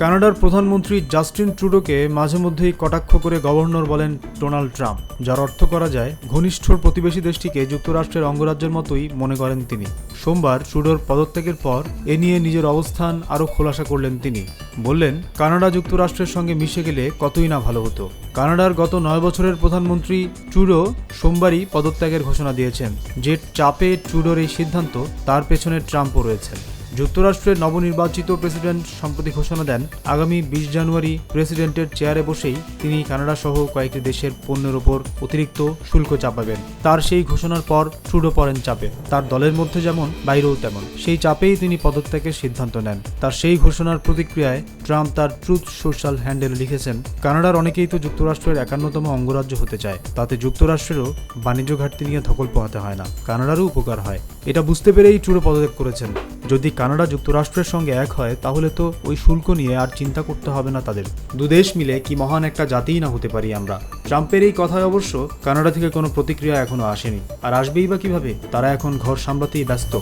কানাডার প্রধানমন্ত্রী জাস্টিন ট্রুডোকে মাঝে মধ্যেই কটাক্ষ করে গভর্নর বলেন ডোনাল্ড ট্রাম্প, যার অর্থ করা যায় ঘনিষ্ঠ প্রতিবেশী দেশটিকে যুক্তরাষ্ট্রের অঙ্গরাজ্যের মতোই মনে করেন তিনি। সোমবার ট্রুডোর পদত্যাগের পর এ নিয়ে নিজের অবস্থান আরও খোলাসা করলেন তিনি। বললেন, কানাডা যুক্তরাষ্ট্রের সঙ্গে মিশে গেলে কতই না ভালো হতো। কানাডার গত 9 বছরের প্রধানমন্ত্রী ট্রুডো সোমবারই পদত্যাগের ঘোষণা দিয়েছেন। যে চাপে ট্রুডোর এই সিদ্ধান্ত, তার পেছনে ট্রাম্পও রয়েছেন। যুক্তরাষ্ট্রের নবনির্বাচিত প্রেসিডেন্ট সম্প্রতি ঘোষণা দেন, আগামী 20 জানুয়ারি প্রেসিডেন্টের চেয়ারে বসেই তিনি কানাডা সহ কয়েকটি দেশের পণ্যের ওপর অতিরিক্ত শুল্ক চাপাবেন। তার সেই ঘোষণার পর ট্রুডো পড়েন চাপে। তার দলের মধ্যে যেমন, বাইরেও তেমন। সেই চাপেই তিনি পদত্যাগের সিদ্ধান্ত নেন। তার সেই ঘোষণার প্রতিক্রিয়ায় ট্রাম্প তার ট্রুথ সোশ্যাল হ্যান্ডেলে লিখেছেন, কানাডার অনেকেই তো যুক্তরাষ্ট্রের 51তম অঙ্গরাজ্য হতে চায়, তাতে যুক্তরাষ্ট্রেরও বাণিজ্য ঘাটতি নিয়ে ধকল পোহাতে হয় না, কানাডারও উপকার হয়। এটা বুঝতে পেরেই ট্রুডো পদত্যাগ করেছেন। যদি কানাডা যুক্তরাষ্ট্রের সঙ্গে এক হয়, তাহলে তো ওই শুল্ক নিয়ে আর চিন্তা করতে হবে না তাদের। দুদেশ মিলে কি মহান একটা জাতিই না হতে পারি আমরা। ট্রাম্পের এই কথায় অবশ্য কানাডা থেকে কোনো প্রতিক্রিয়া এখনো আসেনি, আর আসবেই বা কিভাবে? তারা এখন ঘর সামলাতেই ব্যস্ত।